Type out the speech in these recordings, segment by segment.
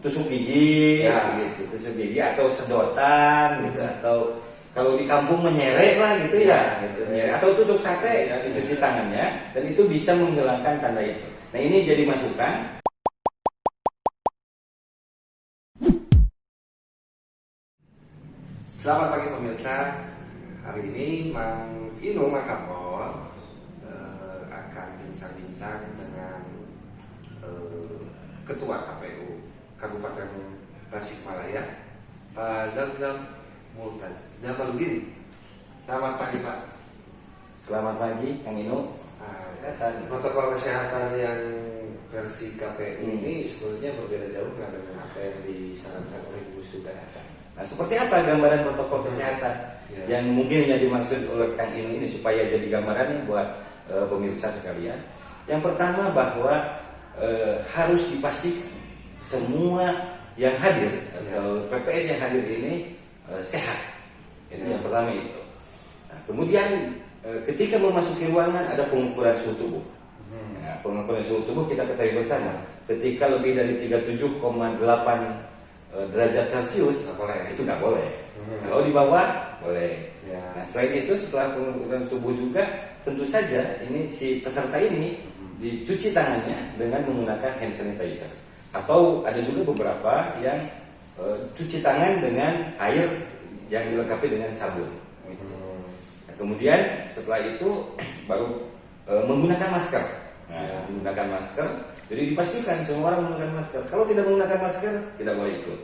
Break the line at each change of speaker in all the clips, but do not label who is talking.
tusuk gigi,
Ya.
gitu, tusuk gigi atau sedotan, gitu, atau kalau di kampung menyerek lah, gitu ya, gitu, menyerek. Atau tusuk sate, ya, dicuci tangannya, dan itu bisa menghilangkan tanda itu. Nah ini jadi masukan.
Selamat pagi pemirsa. Hari ini Mang Inu Makapol akan bincang-bincang dengan Ketua KPU Kabupaten Tasikmalaya, Pak Zafzaf Jamaludin. Selamat pagi Pak.
Selamat pagi, Kang Inu.
Protokol kesehatan yang versi KPU ini sebetulnya berbeda jauh dengan apa yang disarankan oleh Gugus Tugas.
Nah, seperti apa gambaran protokol kesehatan yang mungkin yang dimaksud oleh Kang Inu ini supaya jadi gambarannya buat pemirsa sekalian? Yang pertama bahwa harus dipastikan semua yang hadir atau PPS yang hadir ini sehat. Itu yang pertama itu. Nah, kemudian ketika memasuki ruangan ada pengukuran suhu tubuh. Nah, pengukuran suhu tubuh kita ketahui bersama. Ketika lebih dari 37,8 derajat Celcius itu nggak boleh. Kalau di bawah boleh. Nah selain itu setelah pengukuran suhu juga tentu saja ini si peserta ini dicuci tangannya dengan menggunakan hand sanitizer. Atau ada juga beberapa yang cuci tangan dengan air yang dilengkapi dengan sabun. Nah, kemudian setelah itu baru menggunakan masker. Nah, menggunakan masker. Jadi dipastikan semua orang menggunakan masker. Kalau tidak menggunakan masker, tidak boleh ikut.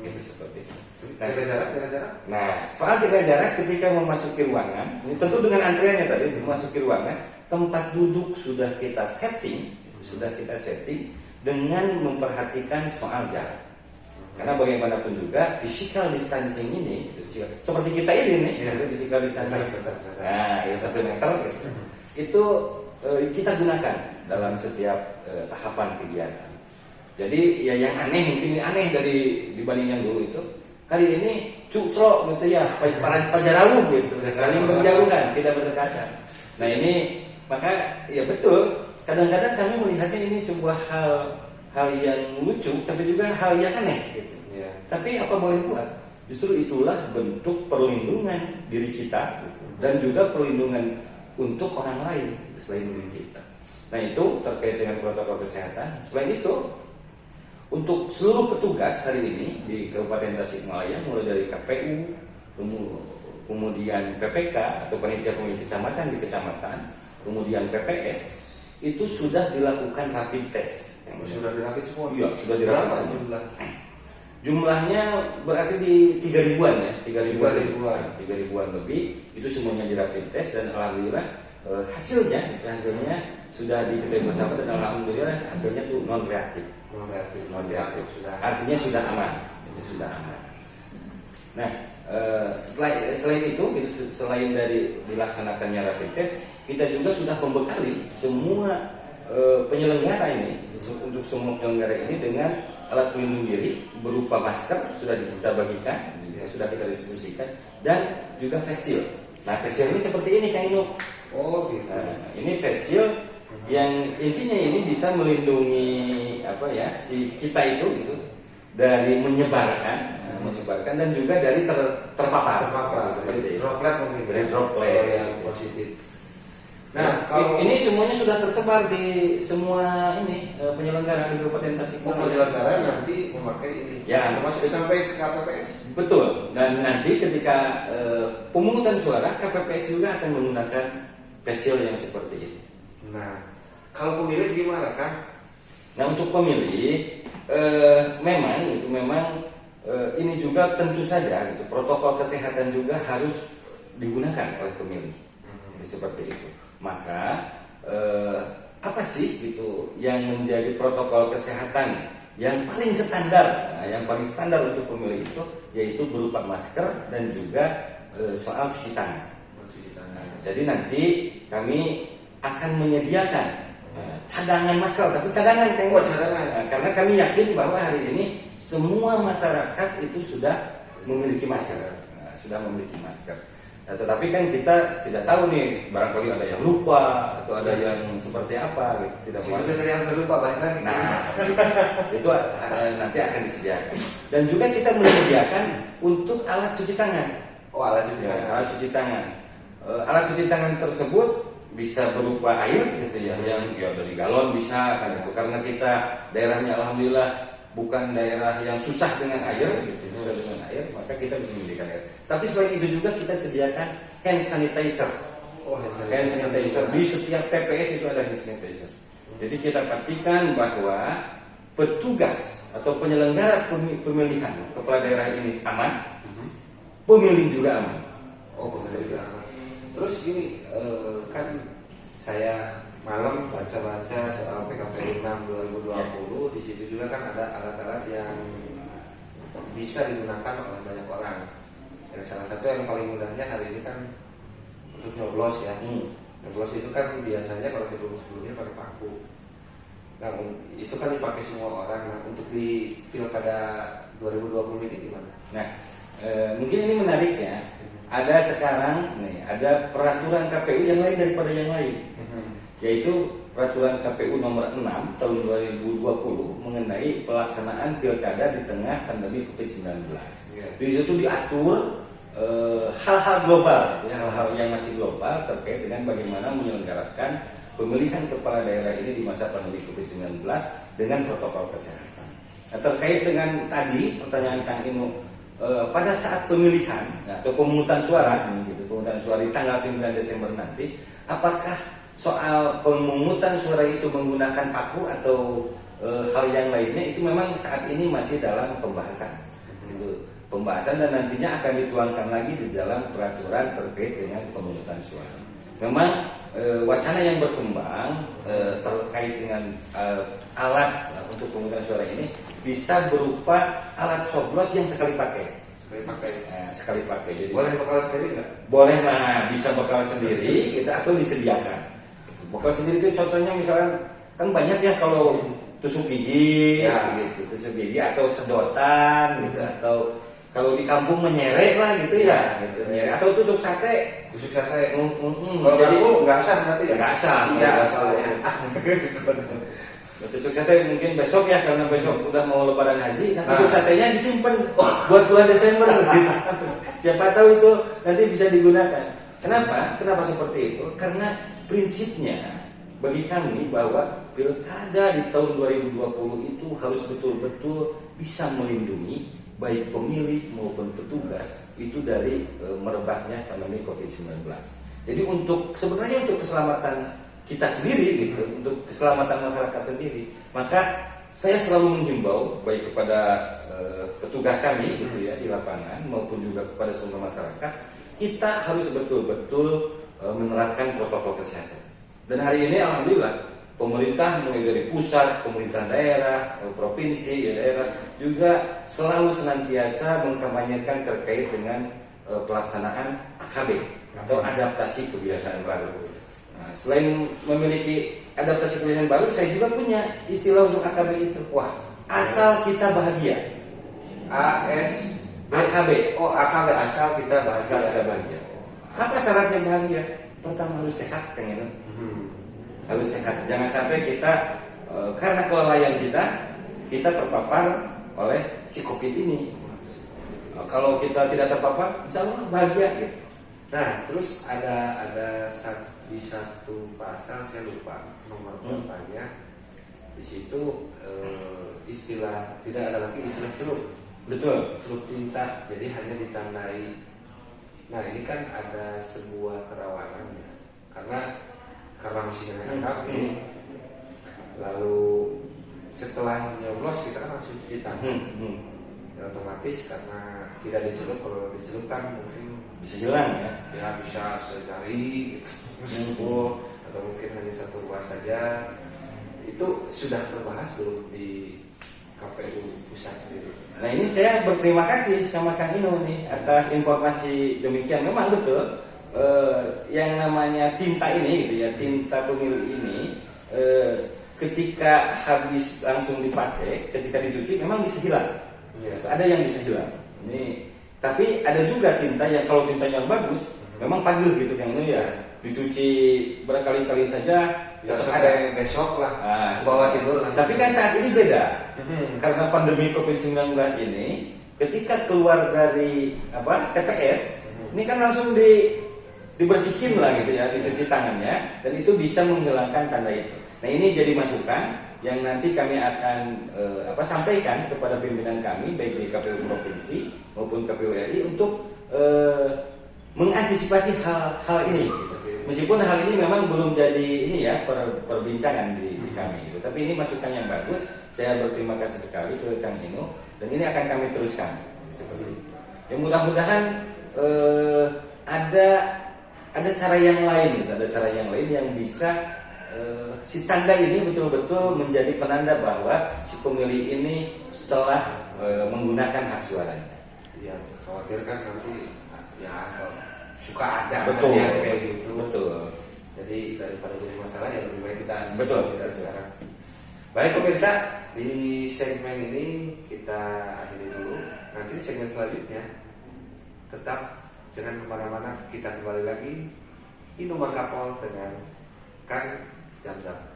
Itu seperti itu. Nah,
Jaga jarak.
Nah, soal jaga jarak ketika memasuki ruangan, ini tentu dengan antriannya tadi memasuki ruangan, tempat duduk sudah kita setting, dengan memperhatikan soal jarak. Karena bagaimanapun juga physical distancing ini, seperti kita ini nih, physical distancing. Nah, 1 meter gitu. Itu kita gunakan dalam setiap tahapan kegiatan. Jadi ya yang aneh, mungkin aneh dari dibanding yang dulu itu, kali ini cukro gitu ya, pajarau gitu, saling berjauhan, tidak berdekatan. Nah ini maka ya betul, kadang-kadang kami melihatnya ini sebuah hal yang lucu, tapi juga hal yang aneh gitu. Tapi apa boleh buat? Justru itulah bentuk perlindungan diri kita gitu, dan juga perlindungan untuk orang lain selain diri kita. Nah itu terkait dengan protokol kesehatan. Selain itu, untuk seluruh petugas hari ini di Kabupaten Tasikmalaya, mulai dari KPU, kemudian PPK atau panitia pemilih kecamatan di kecamatan, kemudian PPS, itu sudah dilakukan rapid test.
Sudah dirapit semua?
Iya, sudah dirapit semua. Jumlahnya berarti di 3.000-an ya, 3.000-an lebih. Itu semuanya dirapid test dan alhamdulillah hasilnya sudah diketahui bersama dan alhamdulillah hasilnya itu non reaktif. Artinya sudah aman. Nah, selain itu, selain dari dilaksanakannya rapid test, kita juga sudah membekali semua penyelenggara ini, untuk semua penyelenggara ini dengan alat pelindung diri berupa masker sudah kita bagikan, sudah kita distribusikan, dan juga face shield. Nah, face shield ini seperti ini Kang Inu.
Oh gitu.
Ini face shield yang intinya ini bisa melindungi si kita itu gitu dari menyebarkan dan juga dari terpapar
seperti droplet mungkin,
dari droplet
yang positif.
Nah, kalau ini semuanya sudah tersebar di semua penyelenggara di Kabupaten Tasikmalaya.
Penyelenggara nanti memakai ini.
Ya,
termasuk sampai KPPS.
Betul. Dan nanti ketika pemungutan suara, KPPS juga akan menggunakan face shield yang seperti ini.
Nah, kalau pemilih gimana kan?
Nah, untuk pemilih memang ini juga tentu saja gitu, protokol kesehatan juga harus digunakan oleh pemilih. Seperti itu. Maka apa sih gitu yang menjadi protokol kesehatan yang paling standar? Nah, yang paling standar untuk pemilih itu yaitu berupa masker dan juga soal cuci tangan. Jadi nanti kami akan menyediakan cadangan masker, tapi cadangan karena kami yakin bahwa hari ini semua masyarakat itu sudah memiliki masker, Nah, tetapi kan kita tidak tahu nih, barangkali ada yang lupa atau ada yang seperti apa gitu, tidak
Sudah tadi yang terlupa balik lagi.
Nah, itu nanti akan disediakan. Dan juga kita menyediakan untuk alat cuci tangan.
Oh, alat cuci
Ya,
tangan.
alat cuci tangan. Alat cuci tangan tersebut bisa berupa air gitu ya, yang ya dari galon bisa kan itu, karena kita daerahnya alhamdulillah bukan daerah yang susah dengan air gitu, susah dengan air, maka kita bisa menyediakan air. Tapi selain itu juga kita sediakan hand sanitizer.
Oh,
Hand sanitizer di setiap TPS itu ada hand sanitizer. Jadi kita pastikan bahwa petugas atau penyelenggara pemilihan kepala daerah ini aman, pemilih juga aman.
Oh, benar juga. Terus ini kan saya malam baca-baca soal PKPU 6 2020, di situ juga kan ada alat-alat yang bisa digunakan oleh banyak orang. Yang salah satu yang paling mudahnya hari ini kan untuk nyoblos ya. Nyoblos itu kan biasanya kalau sebelumnya pakai paku. Nah, itu kan dipakai semua orang. Nah, untuk di pilkada 2020 ini gimana?
Nah, mungkin ini menarik ya. Ada sekarang nih, ada peraturan KPU yang lain daripada yang lain, yaitu peraturan KPU nomor 6 tahun 2020 mengenai pelaksanaan pilkada di tengah pandemi COVID-19. Di situ diatur hal-hal global, ya, hal-hal yang masih global terkait dengan bagaimana menyelenggarakan pemilihan kepala daerah ini di masa pandemi COVID-19 dengan protokol kesehatan. Nah, terkait dengan tadi pertanyaan Kang Inu, pada saat pemilihan atau pemungutan suara nih, gitu, pemungutan suara di tanggal 9 Desember nanti, apakah soal pemungutan suara itu menggunakan paku atau hal yang lainnya, itu memang saat ini masih dalam pembahasan. Itu pembahasan dan nantinya akan dituangkan lagi di dalam peraturan terkait dengan pemungutan suara. Memang wacana yang berkembang terkait dengan alat untuk pemungutan suara ini bisa berupa alat coblos yang sekali pakai. Sekali pakai. Jadi
Boleh bekal sendiri nggak?
boleh lah, bisa bekal sendiri gitu, atau disediakan. Bekal sendiri itu contohnya misalkan kan banyak ya kalau tusuk gigi,
Ya.
gitu, tusuk gigi atau sedotan gitu, atau kalau di kampung menyerek lah gitu ya, gitu, menyerek. Atau tusuk sate.
Tusuk sate.
Kalau
Kalau aku nggak sah nanti ya?
nggak sah,
Iya,
nggak
soalnya.
Tusuk sate mungkin besok ya, karena besok udah mau lebaran haji. Nah, tusuk satenya disimpan buat bulan Desember gitu. Siapa tahu itu nanti bisa digunakan. Kenapa? Kenapa seperti itu? Karena prinsipnya bagi kami bahwa pilkada di tahun 2020 itu harus betul-betul bisa melindungi baik pemilih maupun petugas itu dari merebaknya pandemi COVID-19. Jadi sebenarnya untuk keselamatan kita sendiri gitu, untuk keselamatan masyarakat sendiri, maka saya selalu menghimbau baik kepada petugas kami gitu ya di lapangan maupun juga kepada seluruh masyarakat, kita harus betul-betul menerapkan protokol kesehatan. Dan hari ini alhamdulillah pemerintah mulai dari pusat, pemerintah daerah, provinsi, ya daerah juga selalu senantiasa mengkampanyekan terkait dengan pelaksanaan AKB atau adaptasi kebiasaan baru. Nah, selain memiliki adaptasi kebiasaan baru, saya juga punya istilah untuk AKB itu.
Wah,
Asal kita bahagia. AKB.
Oh, AKB, asal kita
Asal kita
bahagia.
bahagia. Apa syaratnya bahagia? Pertama harus sehat, kan ya. Harus sehat. Jangan sampai kita karena kelalaian kita terpapar oleh si COVID ini. Kalau kita tidak terpapar, insya Allah bahagia gitu.
Nah, terus ada di satu pasal, saya lupa nomor berapanya. Di situ istilah, tidak ada lagi istilah celup.
Betul.
Celup tinta, jadi hanya ditandai. Nah, ini kan ada sebuah kerawanan ya. Karena masih AKB. Lalu setelah nyoblos kita kan langsung cuci tangan. Ya, otomatis karena tidak dicelup, kalau dicelup kan mungkin
Bisa hilang ya.
ya bisa sehari gitu, atau mungkin hanya satu ruas saja. Itu sudah terbahas belum di KPU pusat sendiri?
Nah, ini saya berterima kasih sama Kang Ino nih atas informasi demikian. Memang betul yang namanya tinta ini gitu ya, tinta pemilu ini ketika habis langsung dipakai, ketika dicuci memang bisa hilang.
Iya.
Ada yang bisa hilang. Ini tapi ada juga tinta yang kalau tinta yang bagus memang pagi gitu Kang Inu ya, dicuci berkali-kali saja
Ya
tetap
sampai besok lah, bawa tidur lah.
Tapi kan saat ini beda, karena pandemi COVID-19 ini, ketika keluar dari TPS, ini kan langsung dibersihin lah gitu ya, dicuci tangannya, dan itu bisa menghilangkan tanda itu. Nah ini jadi masukan yang nanti kami akan sampaikan kepada pimpinan kami, baik di KPU Provinsi maupun KPU RI untuk mengantisipasi hal ini. Gitu. Meskipun hal ini memang belum jadi ini ya perbincangan di kami gitu. Tapi ini masukan yang bagus. Saya berterima kasih sekali ke Kang Inu dan ini akan kami teruskan seperti itu. Ya mudah-mudahan ada cara yang lain gitu. Ada cara yang lain yang bisa si tanda ini betul-betul menjadi penanda bahwa si pemilih ini setelah menggunakan hak suaranya.
Ya, khawatir kan nanti ya suka ada
Betul,
yang kayak gitu.
Betul.
Jadi daripada jadi masalah ya lebih baik kita
Betul.
dari sekarang. Baik pemirsa, di segmen ini kita akhiri dulu. Nanti di segmen selanjutnya tetap jangan kemana-mana, kita kembali lagi Inuman Kapol dengan Kang Zamzam.